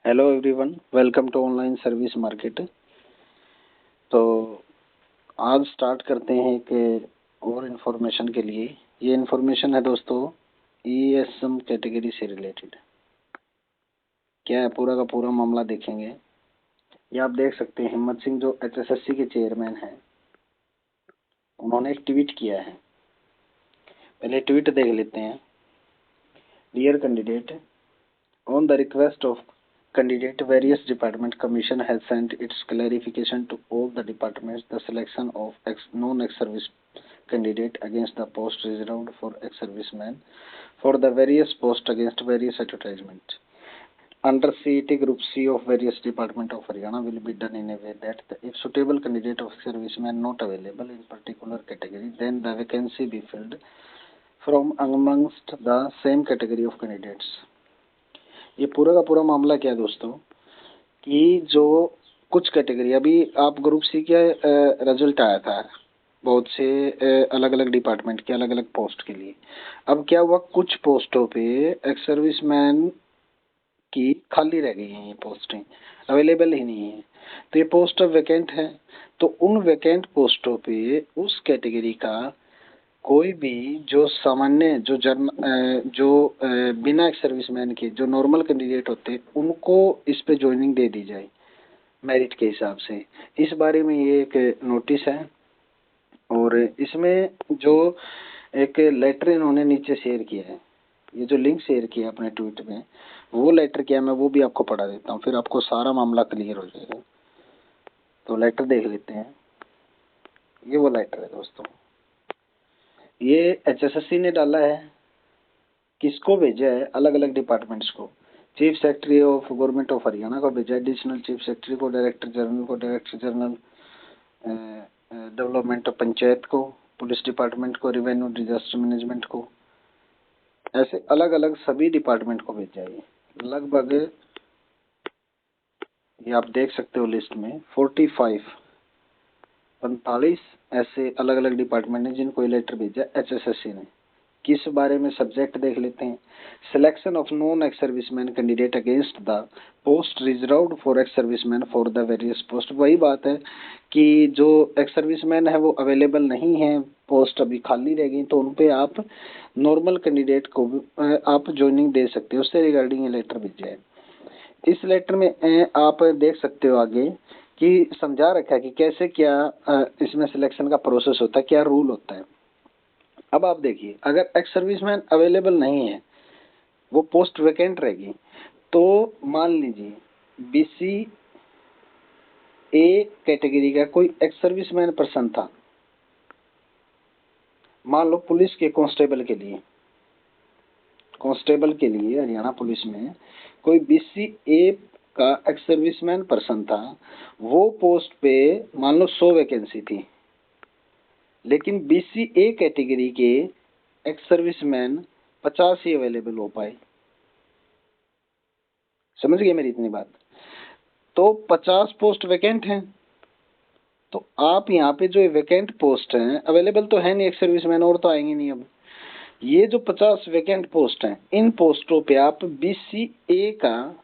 Hello everyone, welcome to online service market. तो आज start करते हैं एक और इन्फॉर्मेशन के लिए। ये इन्फॉर्मेशन है दोस्तों ईएसएम कैटेगरी से रिलेटेड। क्या है पूरा का पूरा मामला देखेंगे। ये आप देख सकते हैं हिम्मत सिंह जो एचएसएससी के चेयरमैन हैं, उन्होंने एक ट्वीट किया है। पहले ट्वीट देख लेते हैं। Dear candidate, on the request of candidate, various department commission has sent its clarification to all the departments the selection of non-ex-service candidate against the post reserved for ex-servicemen for the various posts against various advertisement under CET Group C of various department of Haryana will be done in a way that if suitable candidate of serviceman not available in particular category, then the vacancy be filled from amongst the same category of candidates। ये पूरा का पूरा मामला क्या है दोस्तों कि जो कुछ कैटेगरी अभी आप ग्रुप सी के रिजल्ट आया था बहुत से अलग अलग डिपार्टमेंट के अलग अलग पोस्ट के लिए। अब क्या हुआ, कुछ पोस्टों पे एक्स सर्विसमैन की खाली रह गई हैं, ये पोस्टें अवेलेबल ही नहीं है। तो ये पोस्ट अब वैकेंट है। तो उन वैकेंट पोस्टों पे उस कैटेगरी का कोई भी जो सामान्य बिना एक सर्विसमैन के जो नॉर्मल कैंडिडेट होते हैं उनको इस पे ज्वाइनिंग दे दी जाए मेरिट के हिसाब से। इस बारे में ये एक नोटिस है और इसमें जो एक लेटर इन्होंने नीचे शेयर किया है, ये जो लिंक शेयर किया अपने ट्वीट में, वो लेटर क्या मैं वो भी आपको पढ़ा देता हूँ, फिर आपको सारा मामला क्लियर हो जाएगा। तो लेटर देख लेते हैं। ये वो लेटर है दोस्तों, ये एचएसएससी ने डाला है। किसको भेजा है? अलग अलग डिपार्टमेंट्स को। Chief secretary of government of Haryana को भेजा है, एडिशनल चीफ सेक्रेटरी को, डायरेक्टर जनरल को, director general development of panchayat को, पुलिस डिपार्टमेंट को, रेवेन्यू डिजास्टर मैनेजमेंट को, ऐसे अलग अलग सभी डिपार्टमेंट को भेजा है। लगभग ये आप देख सकते हो लिस्ट में 45 ऐसे अलग अलग डिपार्टमेंट हैं जिनको ये लेटर भेजा एचएसएससी ने। किस बारे में? सब्जेक्ट देख लेते हैं। Selection of non ex serviceman candidate against the post reserved for ex serviceman for the various post. वही बात है कि जो एक्स सर्विसमैन है वो अवेलेबल नहीं है, पोस्ट अभी खाली रह गई, तो उन पे आप नॉर्मल कैंडिडेट को आप ज्वाइनिंग दे सकते हो। उससे रिगार्डिंग ये लेटर भेजा है। इस लेटर में आप देख सकते हो आगे कि समझा रखा है कि कैसे क्या इसमें सिलेक्शन का प्रोसेस होता है, क्या रूल होता है। अब आप देखिए, अगर एक्स सर्विसमैन अवेलेबल नहीं है, वो पोस्ट वैकेंट रहेगी, तो मान लीजिए बीसी ए कैटेगरी का कोई एक्स सर्विसमैन पर्सन था, मान लो पुलिस के कांस्टेबल के लिए हरियाणा पुलिस में कोई बीसी ए का एक्स सर्विसमैन पर्सन था, वो पोस्ट पे मान लो 100 वैकेंसी थी, लेकिन बीसी ए कैटेगरी के एक्स सर्विसमैन 50 ही अवेलेबल हो पाए। समझ गए मेरी इतनी बात? तो 50 पोस्ट वैकेंट हैं। तो आप यहाँ पे जो वैकेंट पोस्ट हैं अवेलेबल तो है नहीं, एक्स सर्विसमैन और तो आएंगे नहीं। अब ये जो 50 वैकेंट पोस्ट हैं, इन पोस्टों पे आप बीसी ए का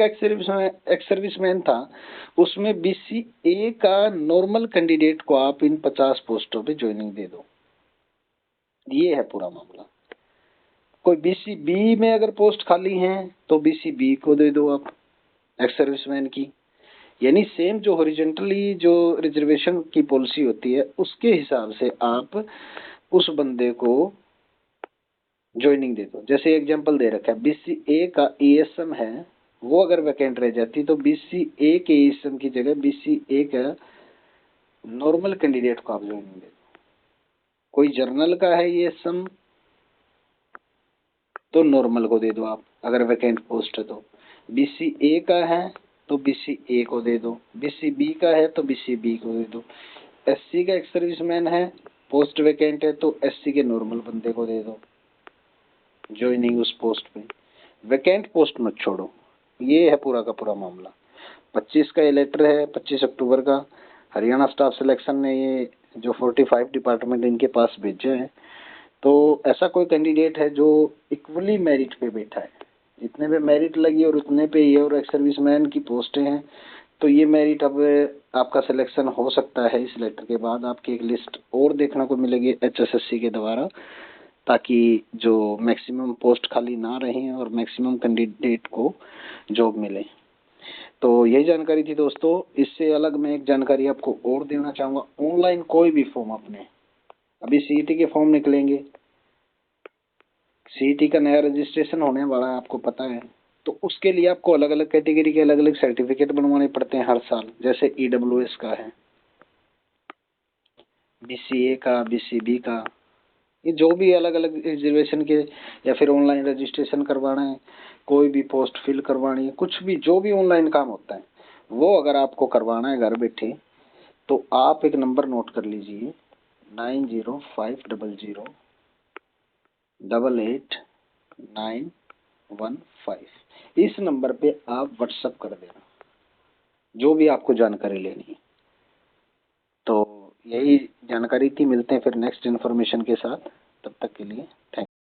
एक्स सर्विसमैन था, उसमें बीसी ए का नॉर्मल कैंडिडेट को आप इन 50 पोस्टों पे ज्वाइनिंग दे दो। ये है पूरा मामला। कोई बीसी बी में अगर पोस्ट खाली हैं तो बीसी बी को दे दो आप एक्स सर्विसमैन की। यानी सेम जो हॉरिजॉन्टली जो रिजर्वेशन की पॉलिसी होती है उसके हिसाब से आप उस बंदे को ज्वाइनिंग दे दो। जैसे एग्जांपल दे रखा है, बीसी ए का ईएसएम है, वो अगर वैकेंट रह जाती तो बीसी ए के ईएसएम की जगह बीसी ए का नॉर्मल कैंडिडेट को आप ज्वाइनिंग दे दो। कोई जर्नल का है ईएसएम तो नॉर्मल को दे दो आप, अगर वैकेंट पोस्ट है तो। बीसी ए का है तो बीसी ए को दे दो, बीसी बी का है तो बीसी बी को दे दो। एससी का एक सर्विसमैन है, पोस्ट वैकेंट है तो एससी के नॉर्मल बंदे को दे दो ज्वाइनिंग उस पोस्ट पे। वैकेंट पोस्ट मत छोड़ो। ये है पूरा का पूरा मामला। 25 का ये लेटर है, 25 अक्टूबर का हरियाणा स्टाफ सिलेक्शन ने ये जो 45 डिपार्टमेंट इनके पास भेजे हैं। तो ऐसा कोई कैंडिडेट है जो इक्वली मेरिट पे बैठा है, इतने पे मेरिट लगी और उतने पे ये और एक्स सर्विसमैन की पोस्टें हैं, तो ये मेरिट अब आपका सिलेक्शन हो सकता है। इस लेटर के बाद आपकी एक लिस्ट और देखने को मिलेगी HSSC के द्वारा, ताकि जो मैक्सिमम पोस्ट खाली ना रहें और मैक्सिमम कैंडिडेट को जॉब मिले। तो यही जानकारी थी दोस्तों। इससे अलग मैं एक जानकारी आपको और देना चाहूँगा। ऑनलाइन कोई भी फॉर्म अपने, अभी CET के फॉर्म निकलेंगे, CET का नया रजिस्ट्रेशन होने वाला है, आपको पता है। तो उसके लिए आपको अलग अलग कैटेगरी के अलग अलग सर्टिफिकेट बनवाने पड़ते हैं हर साल। जैसे EWS का है, BCA का, BCB का, ये जो भी अलग अलग रिजर्वेशन के, या फिर ऑनलाइन रजिस्ट्रेशन करवाना है, कोई भी पोस्ट फिल करवानी है, कुछ भी जो भी ऑनलाइन काम होता है वो अगर आपको करवाना है घर बैठे, तो आप एक नंबर नोट कर लीजिए, 905000889115। इस नंबर पे आप व्हाट्सअप कर देना जो भी आपको जानकारी लेनी है। तो यही जानकारी थी। मिलते हैं फिर नेक्स्ट इन्फॉर्मेशन के साथ, तब तक के लिए थैंक